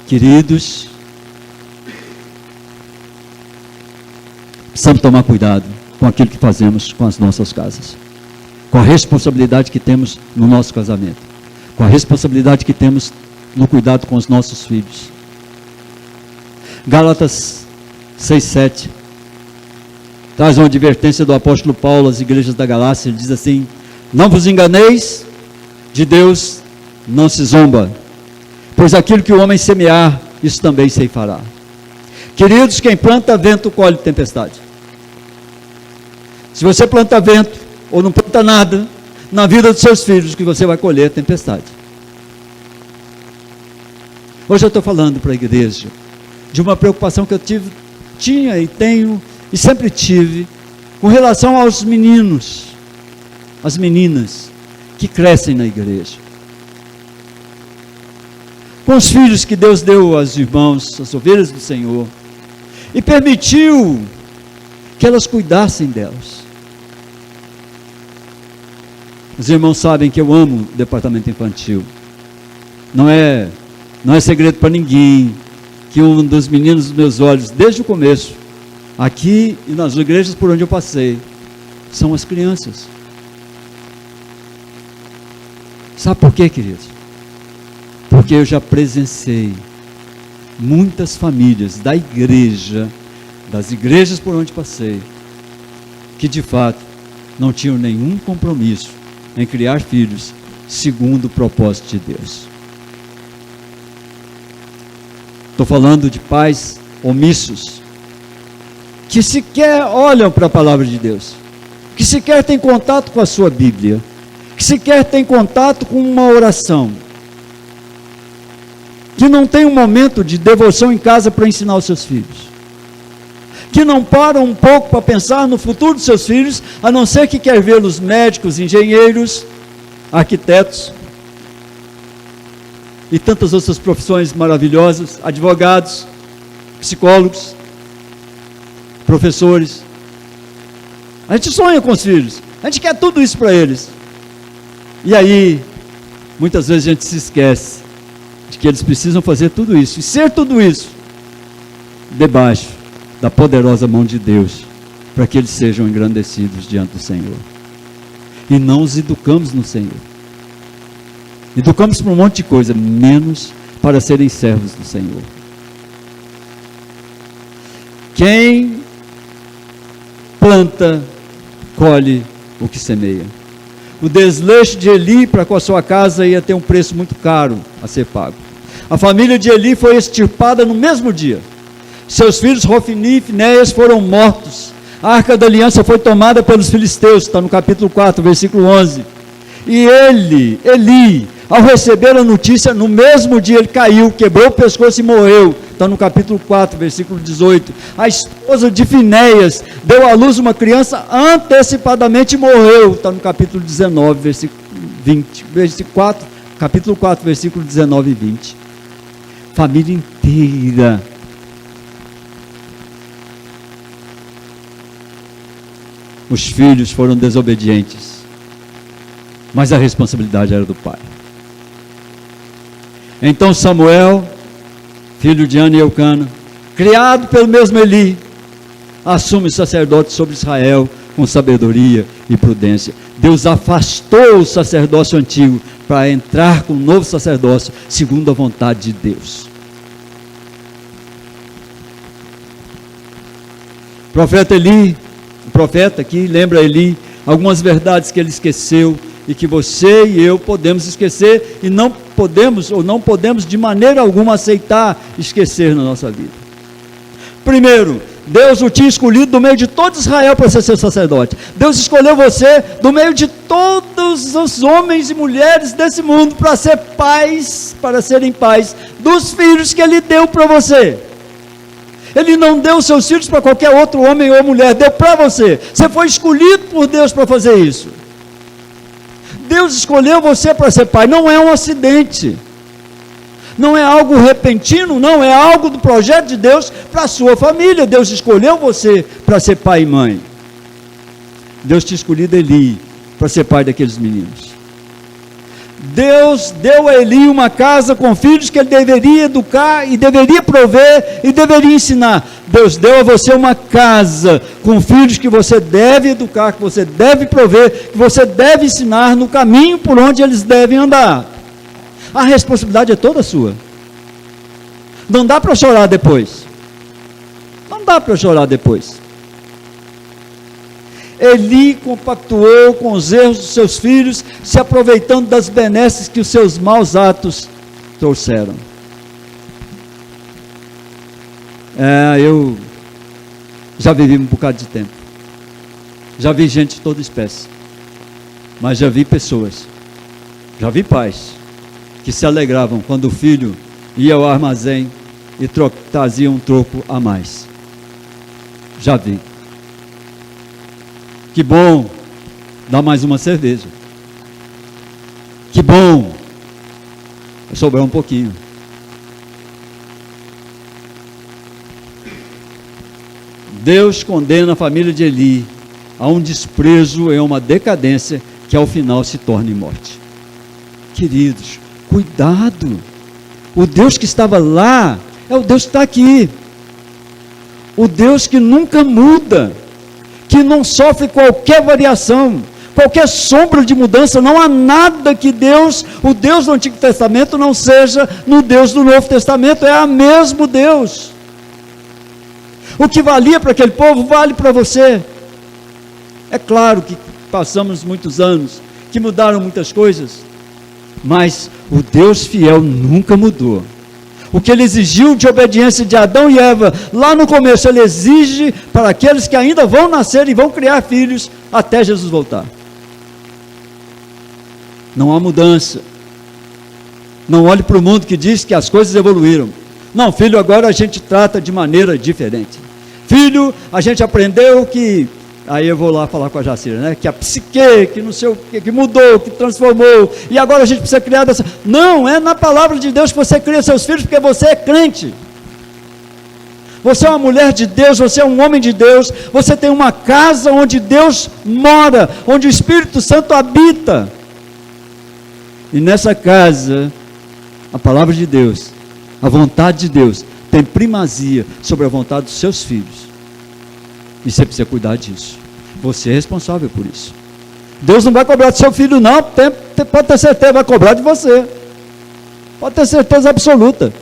Queridos, precisamos tomar cuidado com aquilo que fazemos com as nossas casas, com a responsabilidade que temos no nosso casamento, com a responsabilidade que temos no cuidado com os nossos filhos. Gálatas 6:7 traz uma advertência do apóstolo Paulo às igrejas da Galácia. Ele diz assim: não vos enganeis, de Deus não se zomba, pois aquilo que o homem semear, isso também ceifará. Queridos, quem planta vento, colhe tempestade. Se você planta vento, ou não planta nada, na vida dos seus filhos, o que você vai colher é tempestade. Hoje eu estou falando para a igreja de uma preocupação que eu tinha e tenho, e sempre tive, com relação aos meninos, as meninas, que crescem na igreja. Com os filhos que Deus deu aos irmãos, as ovelhas do Senhor, e permitiu que elas cuidassem delas. Os irmãos sabem que eu amo o departamento infantil. Não é segredo para ninguém que um dos meninos dos meus olhos, desde o começo, aqui e nas igrejas por onde eu passei, são as crianças. Sabe por quê, queridos? Porque eu já presenciei muitas famílias da igreja, das igrejas por onde passei, que de fato não tinham nenhum compromisso em criar filhos segundo o propósito de Deus. Estou falando de pais omissos, que sequer olham para a palavra de Deus, que sequer têm contato com a sua Bíblia, que sequer têm contato com uma oração, que não tem um momento de devoção em casa para ensinar os seus filhos, que não param um pouco para pensar no futuro dos seus filhos, a não ser que quer vê-los médicos, engenheiros, arquitetos e tantas outras profissões maravilhosas, advogados, psicólogos, professores. A gente sonha com os filhos, a gente quer tudo isso para eles, e aí muitas vezes a gente se esquece de que eles precisam fazer tudo isso, e ser tudo isso debaixo da poderosa mão de Deus, para que eles sejam engrandecidos diante do Senhor. E não os educamos no Senhor, educamos para um monte de coisa, menos para serem servos do Senhor. Quem planta, colhe o que semeia. O desleixo de Eli para com a sua casa ia ter um preço muito caro a ser pago. A família de Eli foi extirpada no mesmo dia. Seus filhos Rofni e Finéias foram mortos. A arca da aliança foi tomada pelos filisteus, está no capítulo 4, versículo 11. E Eli, ao receber a notícia, no mesmo dia ele caiu, quebrou o pescoço e morreu. Está no capítulo 4, versículo 18. A esposa de Finéias deu à luz uma criança antecipadamente e morreu. Está no capítulo 19, versículo 20. Capítulo 4, versículo 19 e 20. Família inteira. Os filhos foram desobedientes, mas a responsabilidade era do pai. Então Samuel, filho de Ana e Eucana, criado pelo mesmo Eli, assume o sacerdote sobre Israel com sabedoria e prudência. Deus afastou o sacerdócio antigo para entrar com um novo sacerdócio, segundo a vontade de Deus. O profeta Eli, o profeta aqui lembra Eli algumas verdades que ele esqueceu e que você e eu podemos esquecer e não podemos de maneira alguma aceitar esquecer na nossa vida. Primeiro, Deus o tinha escolhido do meio de todo Israel para ser seu sacerdote. Deus escolheu você do meio de todos os homens e mulheres desse mundo para ser pais, para serem pais dos filhos que Ele deu para você. Ele não deu seus filhos para qualquer outro homem ou mulher, deu para você. Você foi escolhido por Deus para fazer isso. Deus escolheu você para ser pai, não é um acidente. Não é algo repentino, não, é algo do projeto de Deus para a sua família. Deus escolheu você para ser pai e mãe. Deus te escolheu Eli para ser pai daqueles meninos. Deus deu a Eli uma casa com filhos que ele deveria educar e deveria prover e deveria ensinar. Deus deu a você uma casa com filhos que você deve educar, que você deve prover, que você deve ensinar no caminho por onde eles devem andar. A responsabilidade é toda sua. Não dá para chorar depois. Não dá para chorar depois. Eli compactuou com os erros dos seus filhos, se aproveitando das benesses que os seus maus atos trouxeram. Eu já vivi um bocado de tempo. Já vi gente de toda espécie. Mas já vi pessoas, já vi pais, que se alegravam quando o filho ia ao armazém e trazia um troco a mais. Já vi. Que bom, dá mais uma cerveja. Que bom, vai sobrar um pouquinho. Deus condena a família de Eli a um desprezo e a uma decadência que ao final se torna em morte. Queridos, cuidado. O Deus que estava lá é o Deus que está aqui. O Deus que nunca muda, que não sofre qualquer variação, qualquer sombra de mudança. Não há nada que Deus, o Deus do Antigo Testamento, não seja no Deus do Novo Testamento. É o mesmo Deus. O que valia para aquele povo, vale para você. É claro que passamos muitos anos, que mudaram muitas coisas, mas o Deus fiel nunca mudou. O que ele exigiu de obediência de Adão e Eva, lá no começo, ele exige para aqueles que ainda vão nascer e vão criar filhos, até Jesus voltar. Não há mudança. Não olhe para o mundo que diz que as coisas evoluíram. Não, filho, agora a gente trata de maneira diferente. Filho, a gente aprendeu que... Aí eu vou lá falar com a Jacira, né? Que a psique, que não sei o que mudou, que transformou, e agora a gente precisa criar dessa... Não, é na palavra de Deus que você cria seus filhos, porque você é crente. Você é uma mulher de Deus, você é um homem de Deus, você tem uma casa onde Deus mora, onde o Espírito Santo habita. E nessa casa, a palavra de Deus, a vontade de Deus, tem primazia sobre a vontade dos seus filhos. E você precisa cuidar disso. Você é responsável por isso. Deus não vai cobrar do seu filho, não. Pode ter certeza, vai cobrar de você. Pode ter certeza absoluta.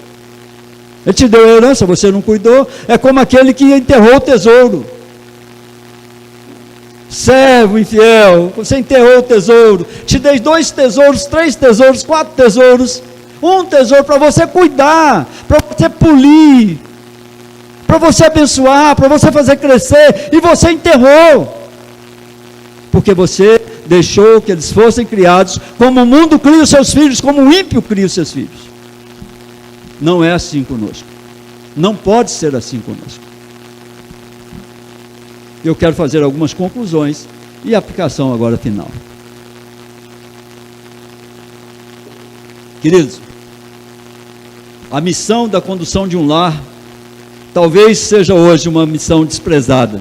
Ele te deu a herança, você não cuidou. É como aquele que enterrou o tesouro. Servo infiel, você enterrou o tesouro. Te dei 2 tesouros, 3 tesouros, 4 tesouros. Um tesouro para você cuidar, para você polir, para você abençoar, para você fazer crescer, e você enterrou, porque você deixou que eles fossem criados como o mundo cria os seus filhos, como o ímpio cria os seus filhos. Não é assim conosco, não pode ser assim conosco. Eu quero fazer algumas conclusões e aplicação agora final. Queridos, a missão da condução de um lar talvez seja hoje uma missão desprezada,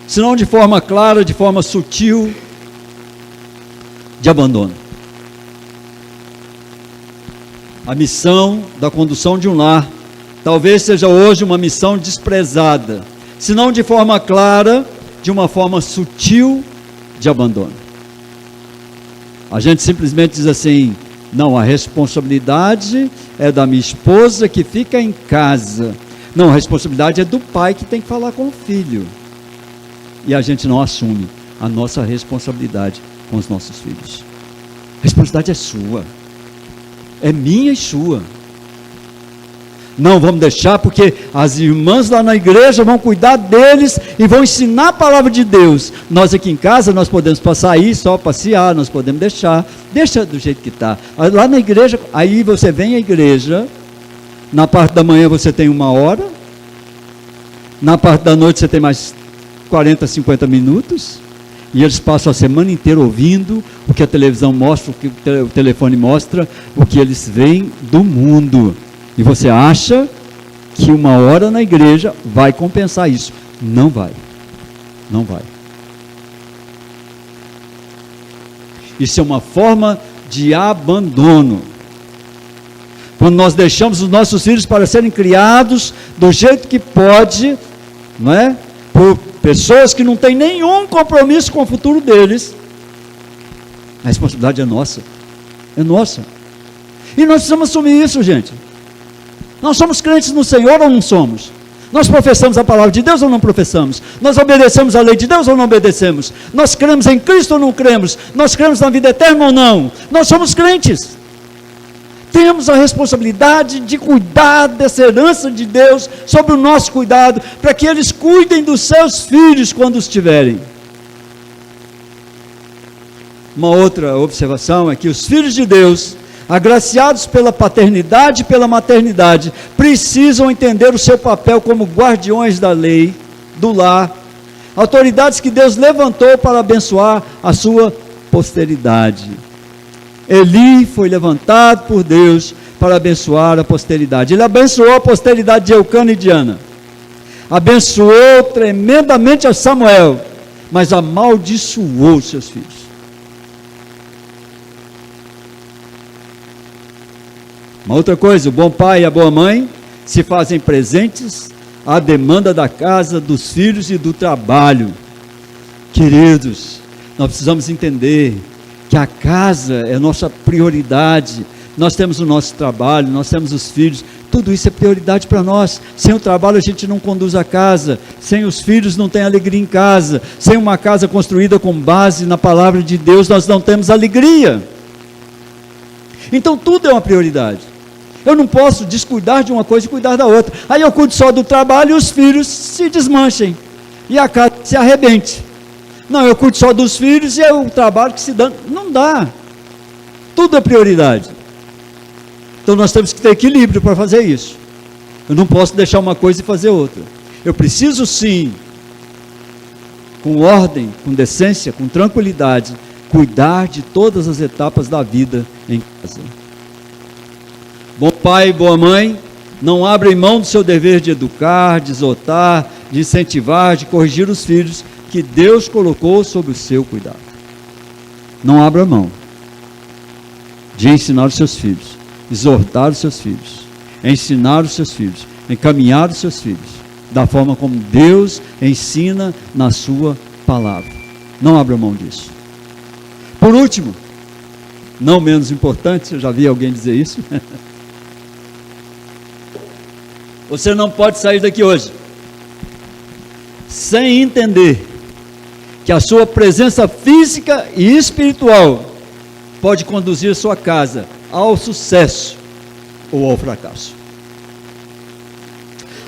se não de forma clara, de forma sutil, de abandono. A missão da condução de um lar talvez seja hoje uma missão desprezada, se não de forma clara, de uma forma sutil de abandono. A gente simplesmente diz assim: não, a responsabilidade é da minha esposa que fica em casa. Não, a responsabilidade é do pai que tem que falar com o filho. E a gente não assume a nossa responsabilidade com os nossos filhos. A responsabilidade é sua, é minha e sua. Não vamos deixar, porque as irmãs lá na igreja vão cuidar deles e vão ensinar a palavra de Deus. Nós aqui em casa, nós podemos passar aí, só passear, nós podemos deixa do jeito que está. Lá na igreja, aí você vem à igreja, na parte da manhã você tem 1 hora, na parte da noite você tem mais 40, 50 minutos, e eles passam a semana inteira ouvindo o que a televisão mostra, o que o telefone mostra, o que eles veem do mundo. E você acha que 1 hora na igreja vai compensar isso? Não vai. Não vai. Isso é uma forma de abandono. Quando nós deixamos os nossos filhos para serem criados do jeito que pode, não é? Por pessoas que não têm nenhum compromisso com o futuro deles, a responsabilidade é nossa. É nossa. E nós precisamos assumir isso, gente. Nós somos crentes no Senhor ou não somos? Nós professamos a palavra de Deus ou não professamos? Nós obedecemos a lei de Deus ou não obedecemos? Nós cremos em Cristo ou não cremos? Nós cremos na vida eterna ou não? Nós somos crentes. Temos a responsabilidade de cuidar dessa herança de Deus sobre o nosso cuidado, para que eles cuidem dos seus filhos quando os tiverem. Uma outra observação é que os filhos de Deus, agraciados pela paternidade e pela maternidade, precisam entender o seu papel como guardiões da lei, do lar, autoridades que Deus levantou para abençoar a sua posteridade. Eli foi levantado por Deus para abençoar a posteridade. Ele abençoou a posteridade de Eucana e de Ana, abençoou tremendamente a Samuel, mas amaldiçoou seus filhos. Uma outra coisa, o bom pai e a boa mãe se fazem presentes à demanda da casa, dos filhos e do trabalho. Queridos, nós precisamos entender que a casa é nossa prioridade. Nós temos o nosso trabalho, nós temos os filhos, tudo isso é prioridade para nós. Sem o trabalho a gente não conduz a casa, sem os filhos não tem alegria em casa, sem uma casa construída com base na palavra de Deus nós não temos alegria. Então tudo é uma prioridade. Eu não posso descuidar de uma coisa e cuidar da outra. Aí eu cuido só do trabalho e os filhos se desmanchem. E a casa se arrebente. Não, eu cuido só dos filhos e é o trabalho que se dá. Não dá. Tudo é prioridade. Então nós temos que ter equilíbrio para fazer isso. Eu não posso deixar uma coisa e fazer outra. Eu preciso sim, com ordem, com decência, com tranquilidade, cuidar de todas as etapas da vida em casa. Bom pai, boa mãe, não abrem mão do seu dever de educar, de exortar, de incentivar, de corrigir os filhos que Deus colocou sob o seu cuidado. Não abra mão de ensinar os seus filhos, exortar os seus filhos, ensinar os seus filhos, encaminhar os seus filhos, da forma como Deus ensina na sua palavra. Não abra mão disso. Por último, não menos importante, eu já vi alguém dizer isso, você não pode sair daqui hoje sem entender que a sua presença física e espiritual pode conduzir sua casa ao sucesso ou ao fracasso.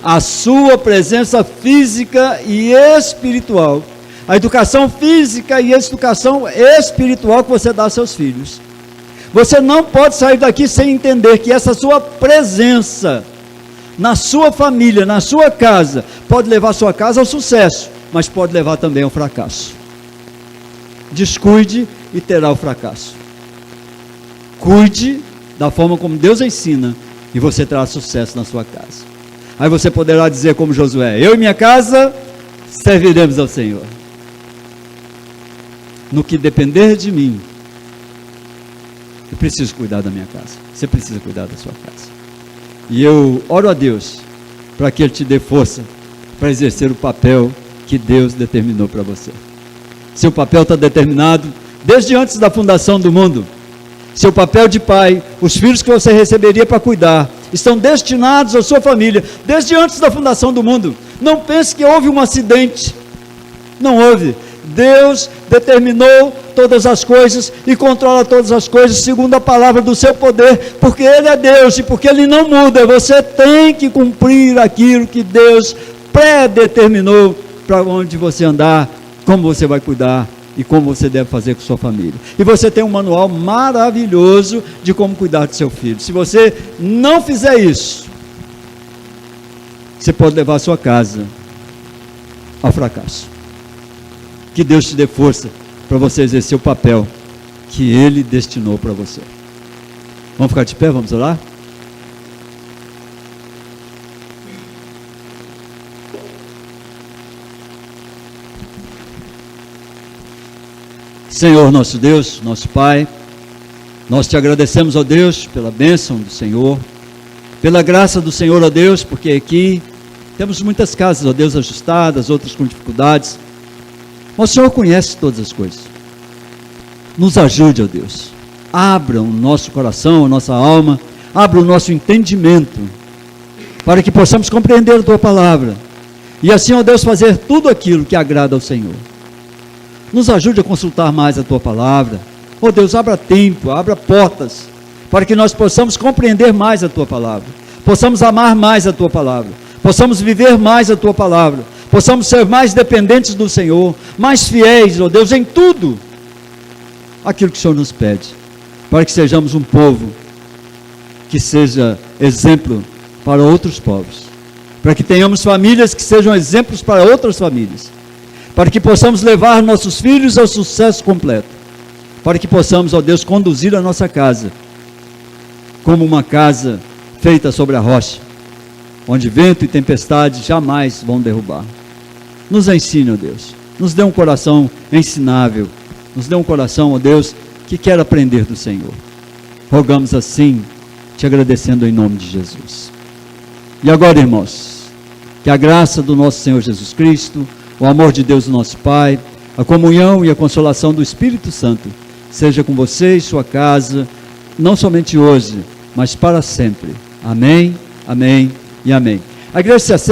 A sua presença física e espiritual, a educação física e a educação espiritual que você dá aos seus filhos. Você não pode sair daqui sem entender que essa sua presença na sua família, na sua casa, pode levar a sua casa ao sucesso, mas pode levar também ao fracasso. Descuide e terá o fracasso. Cuide da forma como Deus ensina e você terá sucesso na sua casa. Aí você poderá dizer como Josué: eu e minha casa serviremos ao Senhor. No que depender de mim, eu preciso cuidar da minha casa. Você precisa cuidar da sua casa. E eu oro a Deus para que Ele te dê força para exercer o papel que Deus determinou para você. Seu papel está determinado desde antes da fundação do mundo. Seu papel de pai, os filhos que você receberia para cuidar, estão destinados à sua família, desde antes da fundação do mundo. Não pense que houve um acidente. Não houve. Deus determinou todas as coisas e controla todas as coisas segundo a palavra do seu poder, porque Ele é Deus e porque Ele não muda. Você tem que cumprir aquilo que Deus predeterminou para onde você andar, como você vai cuidar e como você deve fazer com sua família. E você tem um manual maravilhoso de como cuidar do seu filho. Se você não fizer isso, você pode levar a sua casa ao fracasso. Que Deus te dê força para você exercer o papel que Ele destinou para você. Vamos ficar de pé, vamos orar? Senhor nosso Deus, nosso Pai, nós te agradecemos, ó Deus, pela bênção do Senhor, pela graça do Senhor, ó Deus, porque aqui temos muitas casas, ó Deus, ajustadas, outras com dificuldades, mas o Senhor conhece todas as coisas. Nos ajude, ó Deus, abra o nosso coração, a nossa alma, abra o nosso entendimento, para que possamos compreender a Tua palavra, e assim, ó Deus, fazer tudo aquilo que agrada ao Senhor. Nos ajude a consultar mais a Tua palavra. Oh Deus, abra tempo, abra portas, para que nós possamos compreender mais a Tua palavra, possamos amar mais a Tua palavra, possamos viver mais a Tua palavra, possamos ser mais dependentes do Senhor, mais fiéis, oh Deus, em tudo aquilo que o Senhor nos pede, para que sejamos um povo que seja exemplo para outros povos, para que tenhamos famílias que sejam exemplos para outras famílias, para que possamos levar nossos filhos ao sucesso completo, para que possamos, ó Deus, conduzir a nossa casa como uma casa feita sobre a rocha, onde vento e tempestade jamais vão derrubar. Nos ensine, ó Deus, nos dê um coração ensinável, nos dê um coração, ó Deus, que quer aprender do Senhor. Rogamos assim, te agradecendo em nome de Jesus. E agora, irmãos, que a graça do nosso Senhor Jesus Cristo, o amor de Deus, nosso Pai, a comunhão e a consolação do Espírito Santo, seja com você e sua casa, não somente hoje, mas para sempre. Amém, amém e amém. A igreja se assenta.